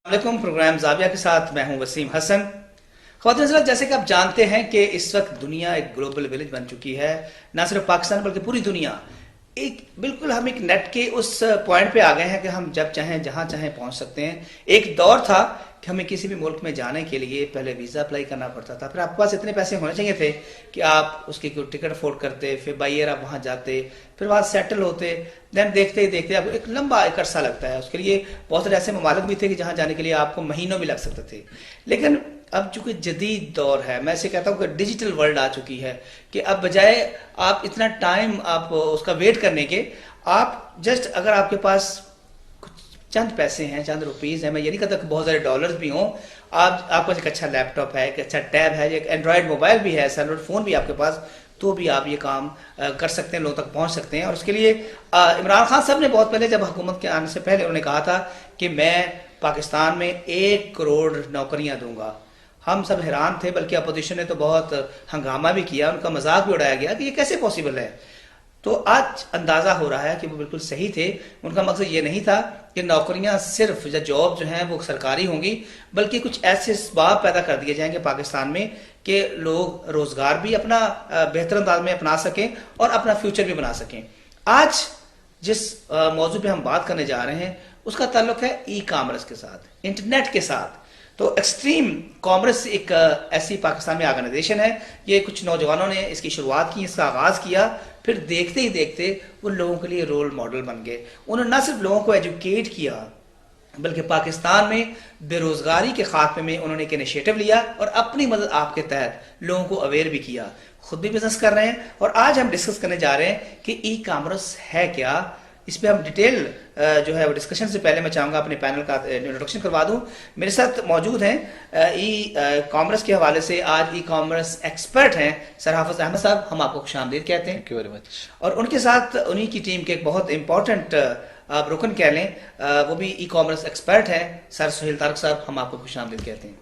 वालेकुम। प्रोग्राम जाविया के साथ मैं हूं वसीम हसन। ख्वातीन हज़रात, जैसे कि आप जानते हैं कि इस वक्त दुनिया एक ग्लोबल विलेज बन चुकी है। ना सिर्फ पाकिस्तान बल्कि पूरी दुनिया एक बिल्कुल हम एक नेट के उस पॉइंट पे आ गए हैं कि हम जब चाहें जहां चाहें पहुंच सकते हैं। एक दौर था कि हमें किसी भी मुल्क में जाने के लिए पहले वीज़ा अप्लाई करना पड़ता था, फिर आपके पास इतने पैसे होने चाहिए थे कि आप उसकी कोई टिकट अफोर्ड करते, फिर बाई एयर आप वहाँ जाते, फिर वहाँ सेटल होते। देन देखते ही देखते आपको एक लंबा एक अरसा लगता है। उसके लिए बहुत सारे ऐसे ममालिक भी थे कि जहाँ जाने के लिए आपको महीनों भी लग सकते थे। लेकिन अब चूंकि जदीद दौर है, मैं इसे कहता हूँ कि डिजिटल वर्ल्ड आ चुकी है कि अब बजाय आप इतना टाइम आप उसका वेट करने के, आप जस्ट अगर आपके पास चंद पैसे हैं, चंद रुपीज़ हैं, मैं ये नहीं कहता कि बहुत सारे डॉलर्स भी हों, आप आपके पास एक अच्छा लैपटॉप है, एक अच्छा टैब है, एक एंड्रॉयड मोबाइल भी है, सेलुलर फ़ोन भी आपके पास, तो भी आप ये काम कर सकते हैं, लोगों तक पहुंच सकते हैं। और उसके लिए इमरान खान साहब ने बहुत पहले, जब हुकूमत के आने से पहले, उन्होंने कहा था कि मैं पाकिस्तान में 1 करोड़ नौकरियां दूंगा। हम सब हैरान थे, बल्कि अपोजिशन ने तो बहुत हंगामा भी किया, उनका मजाक भी उड़ाया गया कि ये कैसे पॉसिबल है। तो आज अंदाजा हो रहा है कि वो बिल्कुल सही थे। उनका मकसद ये नहीं था कि नौकरियां सिर्फ या जॉब जो हैं वो सरकारी होंगी, बल्कि कुछ ऐसे असबाब पैदा कर दिए जाएंगे पाकिस्तान में कि लोग रोजगार भी अपना बेहतर अंदाज में अपना सकें और अपना फ्यूचर भी बना सकें। आज जिस मौजू पे हम बात करने जा रहे हैं उसका ताल्लुक है ई कामर्स के साथ, इंटरनेट के साथ। तो एक्सट्रीम कॉमर्स एक ऐसी पाकिस्तान में ऑर्गेनाइजेशन है। ये कुछ नौजवानों ने इसकी शुरुआत की, इसका आगाज़ किया, फिर देखते ही देखते उन लोगों के लिए रोल मॉडल बन गए। उन्होंने न सिर्फ लोगों को एजुकेट किया, बल्कि पाकिस्तान में बेरोजगारी के खात्मे में उन्होंने एक इनिशिएटिव लिया और अपनी मदद आपके तहत लोगों को अवेयर भी किया। खुद भी बिजनेस कर रहे हैं। और आज हम डिस्कस करने जा रहे हैं कि ई कामर्स है क्या। इस पे हम डिटेल जो है वो डिस्कशन से पहले मैं चाहूँगा अपने पैनल का इंट्रोडक्शन करवा दूँ। मेरे साथ मौजूद हैं ई कॉमर्स के हवाले से आज ई कॉमर्स एक्सपर्ट हैं सर हाफिज अहमद साहब। हम आपको खुशामदीद कहते हैं। Thank you very much. और उनके साथ उन्हीं की टीम के एक बहुत इंपॉर्टेंट आप रुकन कह लें, वो भी ई कॉमर्स एक्सपर्ट हैं सर सुहेल तारक साहब। हम आपको खुशामदीद कहते हैं।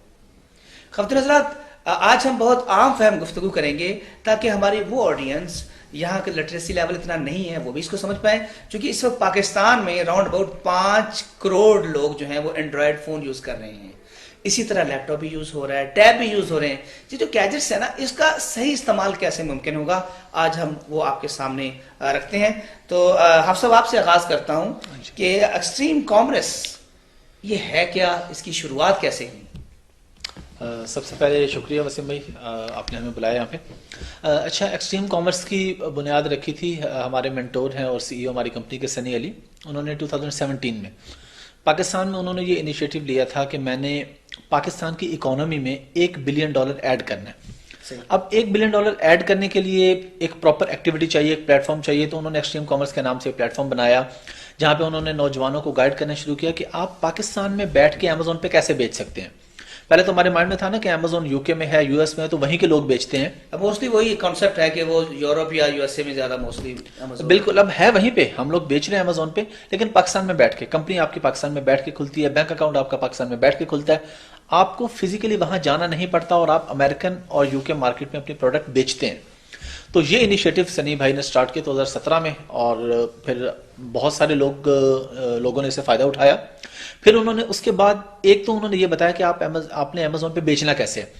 ख़वातीन हज़रात, आज हम बहुत आम फहम गुफ्तगू करेंगे ताकि हमारी वो ऑडियंस यहाँ के लिटरेसी लेवल इतना नहीं है वो भी इसको समझ पाए। क्योंकि इस वक्त पाकिस्तान में राउंड अबाउट 5 करोड़ लोग जो हैं वो एंड्रॉयड फ़ोन यूज़ कर रहे हैं। इसी तरह लैपटॉप भी यूज़ हो रहा है, टैब भी यूज़ हो रहे हैं। ये जो गैजेट्स है ना, इसका सही इस्तेमाल कैसे मुमकिन होगा, आज हम वो आपके सामने रखते हैं। तो हाफ़िज़ साहब, आपसे आगाज़ करता हूँ कि एक्सट्रीम कॉमर्स ये है क्या, इसकी शुरुआत कैसे हुई? सबसे पहले शुक्रिया वसीम भाई, आपने हमें बुलाया यहाँ पे। अच्छा, एक्सट्रीम कॉमर्स की बुनियाद रखी थी हमारे मेंटोर हैं और सीईओ हमारी कंपनी के सनी अली। उन्होंने 2017 में पाकिस्तान में उन्होंने ये इनिशिएटिव लिया था कि मैंने पाकिस्तान की इकोनॉमी में $1 बिलियन ऐड करना है। अब $1 बिलियन ऐड करने के लिए एक प्रॉपर एक्टिविटी चाहिए, एक प्लेटफॉर्म चाहिए। तो उन्होंने एक्सट्रीम कॉमर्स के नाम से एक प्लेटफॉर्म बनाया जहाँ पे उन्होंने नौजवानों को गाइड करना शुरू किया कि आप पाकिस्तान में बैठ के अमेजोन पे कैसे बेच सकते हैं। पहले तो हमारे माइंड में था ना कि अमेजोन यूके में है, यूएस में है, तो वहीं के लोग बेचते हैं। अब मोस्टली वही कॉन्सेप्ट है कि वो यूरोप या यूएसए में ज्यादा मोस्टली बिल्कुल, अब है वहीं पे, हम लोग बेच रहे हैं अमेजोन पे, लेकिन पाकिस्तान में बैठ के कंपनी आपकी पाकिस्तान में बैठ के खुलती है, बैंक अकाउंट आपका पाकिस्तान में बैठ के खुलता है, आपको फिजिकली वहां जाना नहीं पड़ता और आप अमेरिकन और यूके मार्केट में अपनी प्रोडक्ट बेचते हैं। तो ये इनिशिएटिव सनी भाई ने स्टार्ट किया 2017 में और फिर बहुत सारे लोगों ने इससे फ़ायदा उठाया। फिर उन्होंने उसके बाद एक तो उन्होंने ये बताया कि आपने अमेजोन पे बेचना कैसे है,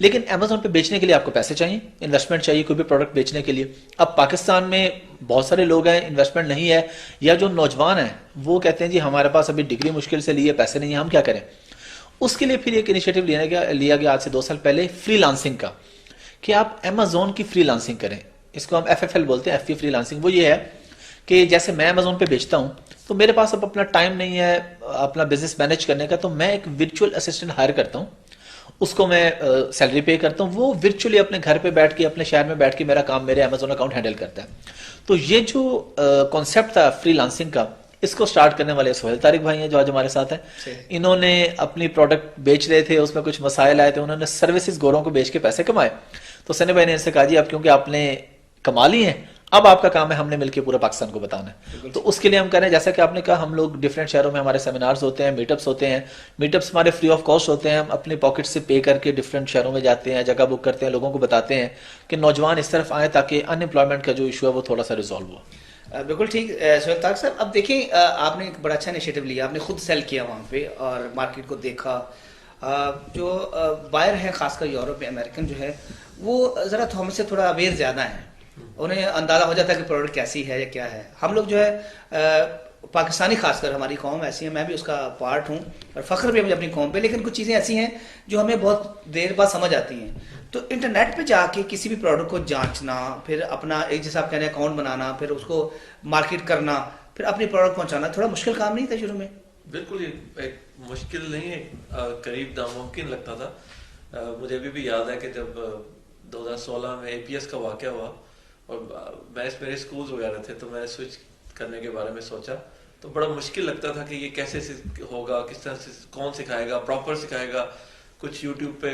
लेकिन अमेजोन पे बेचने के लिए आपको पैसे चाहिए, इन्वेस्टमेंट चाहिए कोई भी प्रोडक्ट बेचने के लिए। अब पाकिस्तान में बहुत सारे लोग हैं, इन्वेस्टमेंट नहीं है, या जो नौजवान हैं वो कहते हैं जी हमारे पास अभी डिग्री मुश्किल से लिए, पैसे नहीं है, हम क्या करें। उसके लिए फिर एक इनिशिएटिव लिया गया आज से 2 साल पहले फ्रीलांसिंग का, कि आप अमेजोन की फ्रीलांसिंग करें। इसको हम FFL बोलते हैं, FP फ्रीलांसिंग। वो ये है कि जैसे मैं अमेजोन पे बेचता हूं तो मेरे पास अब अपना टाइम नहीं है अपना बिजनेस मैनेज करने का, तो मैं एक वर्चुअल असिस्टेंट हायर करता हूं, उसको मैं सैलरी पे करता हूं, वो वर्चुअली अपने घर पे बैठ के, अपने शहर में बैठ के मेरा काम मेरे अमेजोन अकाउंट हैंडल करता है। तो ये जो कॉन्सेप्ट था फ्रीलांसिंग का, इसको स्टार्ट करने वाले सुहेल तारिक भाई हैं जो आज हमारे साथ हैं। इन्होंने अपनी प्रोडक्ट बेच रहे थे, उसमें कुछ मसाइल आए थे, उन्होंने सर्विसेज गोरों को बेच के पैसे कमाए। तो सनी भाई ने इनसे कहा जी अब क्योंकि आपने कमा ली है, अब आपका काम है हमने मिलकर पूरे पाकिस्तान को बताना है। तो उसके लिए हम कह रहे हैं, जैसा कि आपने कहा, हम लोग डिफरेंट शहरों में हमारे सेमिनार्स होते हैं, मीटअप्स होते हैं। मीटअप्स हमारे फ्री ऑफ कॉस्ट होते हैं, हम अपने पॉकेट से पे करके डिफरेंट शहरों में जाते हैं, जगह बुक करते हैं, लोगों को बताते हैं कि नौजवान इस तरफ आए ताकि अनएम्प्लॉयमेंट का जो इशू है वो थोड़ा सा रिजॉल्व हो। बिल्कुल ठीक सोहेल तारक साहब। अब देखें, आपने एक बड़ा अच्छा इनिशिएटिव लिया, आपने खुद सेल किया वहाँ पे और मार्केट को देखा। जो बायर हैं खासकर यूरोप में अमेरिकन जो है वो ज़रा हमसे थोड़ा अवेयर ज़्यादा है, उन्हें अंदाज़ा हो जाता है कि प्रोडक्ट कैसी है या क्या है। हम लोग जो है पाकिस्तानी खासकर हमारी कौम ऐसी है, मैं भी उसका पार्ट हूँ और फ़ख्र भी है मुझे अपनी कौम पे, लेकिन कुछ चीज़ें ऐसी हैं जो हमें बहुत देर बाद समझ आती हैं। तो इंटरनेट पे जाके किसी भी प्रोडक्ट को जांचना, फिर अपना एक जैसा आप कह रहे हैं अकाउंट बनाना, फिर उसको मार्केट करना, फिर अपनी प्रोडक्ट पहुंचाना थोड़ा मुश्किल काम नहीं था शुरू में? बिल्कुल, ये एक मुश्किल नहीं है, करीब नामुमकिन लगता था। मुझे अभी भी याद है कि जब 2016 में APS का वाक़या हुआ और मेरे स्कूल्स वगैरह थे, तो मैंने स्विच करने के बारे में सोचा, तो बड़ा मुश्किल लगता था कि ये कैसे होगा, किस तरह से, कौन सिखाएगा, प्रॉपर सिखाएगा। कुछ यूट्यूब पे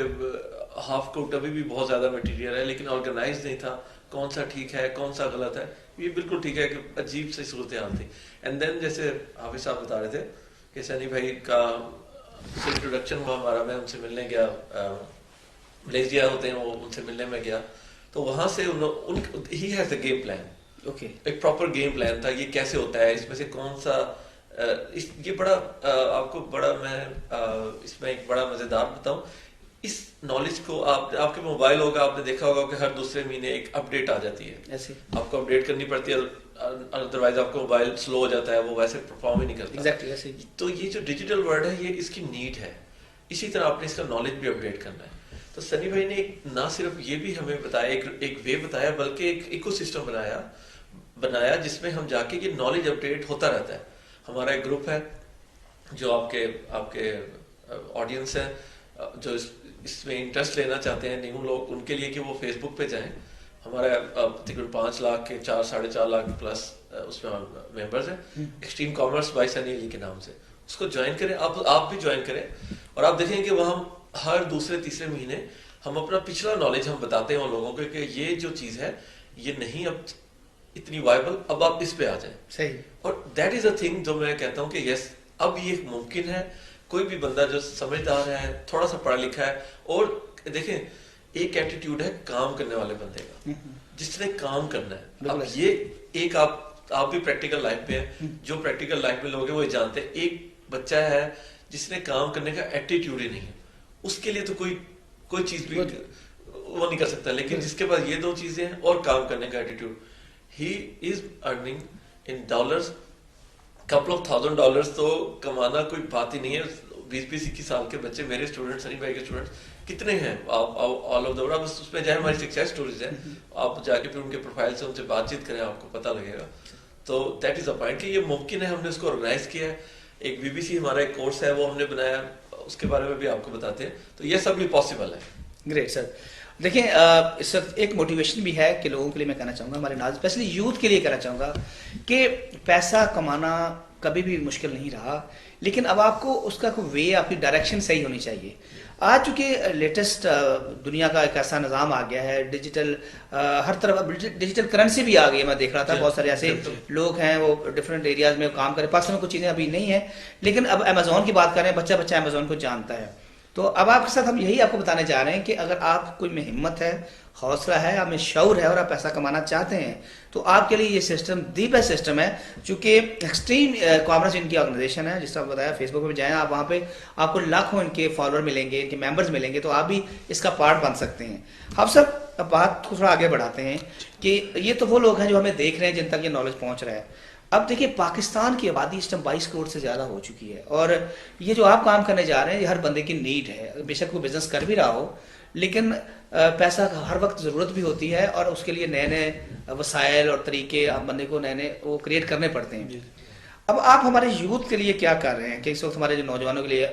हाफ कोट अभी भी बहुत ज़्यादा मटेरियल है, लेकिन ऑर्गेनाइज नहीं था, कौन सा ठीक है कौन सा गलत है। ये बिल्कुल ठीक है कि अजीब सी सूरत हाल थी। एंड देन जैसे हाफिज साहब बता रहे थे कि सनी भाई का इंट्रोडक्शन हुआ हमारा, मैं उनसे मिलने गया, मलेशिया होते हैं वो, उनसे मिलने में गया, तो वहाँ से he has the game plan. Okay, एक प्रॉपर गेम प्लान था, ये कैसे होता है, इसमें से कौन सा ये बड़ा आपको बड़ा मैं इसमें एक बड़ा मजेदार बताऊं। इस नॉलेज को आपके मोबाइल होगा, आपने देखा होगा कि हर दूसरे महीने एक अपडेट आ जाती है, ऐसे आपको अपडेट करनी पड़ती है, अदरवाइज आपका मोबाइल स्लो हो जाता है, वो वैसे परफॉर्म ही नहीं करता। एग्जैक्टली ऐसे ही। तो ये जो डिजिटल वर्ल्ड है, ये इसकी नीड है, इसी तरह आपने इसका नॉलेज भी अपडेट करना है। तो सनी भाई ने ना सिर्फ ये भी हमें बताया, एक वे बताया, बल्कि एक इकोसिस्टम बनाया जिसमें हम जाके ये नॉलेज अपडेट होता रहता है। हमारा एक ग्रुप है जो आपके ऑडियंस है जो इसमें इंटरेस्ट लेना चाहते हैं न्यू लोग, उनके लिए कि वो फेसबुक पे जाएं। हमारा तकरीबन 5 लाख के 4-4.5 लाख प्लस उसमें मेंबर्स हैं, extreme commerce by Sunny Ali के नाम से। उसको ज्वाइन करें, आप भी ज्वाइन करें और आप देखेंगे कि वहाँ हर दूसरे तीसरे महीने हम अपना पिछला नॉलेज हम बताते हैं उन लोगों को कि ये जो चीज़ है ये नहीं अब इतनी वायबल, अब आप इस पे आ जाएं। सही। और दैट इज अ थिंग जो मैं कहता हूँ कि यस, अब ये मुमकिन है। कोई भी बंदा जो समझदार है, थोड़ा सा पढ़ा लिखा है, और देखें एक एटीट्यूड है काम करने वाले बंदे का, जिसने काम करना है। अब ये एक आप भी प्रैक्टिकल लाइफ पे है, जो प्रैक्टिकल लाइफ में लोग हैं वो जानते हैं। एक बच्चा है जिसने काम करने का एटीट्यूड ही नहीं है, उसके लिए तो कोई चीज भी वो नहीं कर सकता। लेकिन जिसके पास ये 2 चीजें हैं और काम करने का attitude, he is earning in dollars, couple of $1,000 तो कमाना कोई बात ही नहीं है। 20-21 साल के बच्चे, मेरे स्टूडेंट, सनी भाई के स्टूडेंट्स कितने हैं आप ऑल ओवर द वर्ल्ड। उसमें जाए हमारी सक्सेस स्टोरीज हैं, आप जाके फिर उनके प्रोफाइल से उनसे बातचीत करें, आपको पता लगेगा। तो दैट इज द पॉइंट कि ये मुमकिन है, हमने उसको ऑर्गेनाइज किया है। एक BBC हमारा एक कोर्स है वो हमने बनाया, उसके बारे में भी आपको बताते हैं। तो ये सब भी पॉसिबल है। Great sir. देखिए, इस वक्त एक मोटिवेशन भी है कि लोगों के लिए मैं कहना चाहूँगा, हमारे नाज़ स्पेशली यूथ के लिए कहना चाहूँगा कि पैसा कमाना कभी भी मुश्किल नहीं रहा, लेकिन अब आपको उसका कोई वे, आपकी डायरेक्शन सही होनी चाहिए। आज चूँकि लेटेस्ट दुनिया का एक ऐसा निज़ाम आ गया है, डिजिटल हर तरफ डिजिटल करेंसी भी आ गई है। मैं देख रहा था बहुत सारे ऐसे लोग हैं वो डिफरेंट एरियाज में काम करें। पाकिस्तान में कुछ चीज़ें अभी नहीं है, लेकिन अब अमेजोन की बात करें, बच्चा बच्चा अमेजोन को जानता है। तो अब आपके साथ हम यही आपको बताने जा रहे हैं कि अगर आप कोई में हिम्मत है, हौसला है, आप में शौर है और आप पैसा कमाना चाहते हैं, तो आपके लिए ये सिस्टम दी बेस्ट सिस्टम है। चूँकि एक्सट्रीम कॉमर्स इनकी ऑर्गेनाइजेशन है, जिस तरह बताया, फेसबुक पे जाएं आप, वहाँ पे आपको लाखों इनके फॉलोअर मिलेंगे, इनके मेंबर्स मिलेंगे, तो आप भी इसका पार्ट बन सकते हैं। हम सब अब बात को थोड़ा आगे बढ़ाते हैं कि ये तो वो लोग हैं जो हमें देख रहे हैं, जिन तक ये नॉलेज पहुँच रहा है। अब देखिए, पाकिस्तान की आबादी इस टाइम 22 करोड़ से ज़्यादा हो चुकी है, और ये जो आप काम करने जा रहे हैं ये हर बंदे की नीड है। बेशक वो बिजनेस कर भी रहा हो, लेकिन पैसा हर वक्त ज़रूरत भी होती है, और उसके लिए नए नए वसाइल और तरीके आप बंदे को नए नए वो क्रिएट करने पड़ते हैं। अब आप हमारे यूथ के लिए क्या कर रहे हैं कि इस वक्त हमारे जो नौजवानों के लिए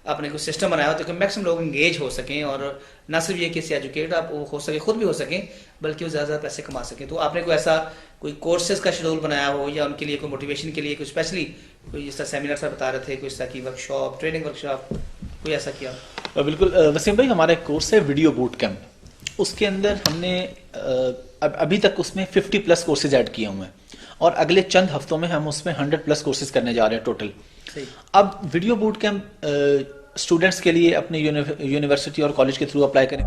अपने को सिस्टम बनाया हो ताकि मैक्सिमम लोग इंगेज हो सकें, और ना सिर्फ ये कि एजुकेट आप हो सके, खुद भी हो सकें, बल्कि वो ज़्यादा पैसे कमा सकें। तो आपने कोई कोर्सेज का शेड्यूल बनाया हो, या उनके लिए कोई मोटिवेशन के लिए कोई स्पेशली कोई जिस तरह सेमिनार से बता रहे थे, कोई इस तरह की वर्कशॉप, ट्रेनिंग वर्कशॉप, कोई ऐसा किया? बिल्कुल वसीम भाई, हमारा एक कोर्स है वीडियो बूट कैंप। उसके अंदर हमने अभी तक उसमें 50+ कोर्सेज ऐड किए हुए हैं, और अगले चंद हफ्तों में हम उसमें 100+ कोर्सेज करने जा रहे हैं टोटल। अब वीडियो बूट कैंप स्टूडेंट्स के लिए अपने यूनिवर्सिटी और कॉलेज के थ्रू अप्लाई करें।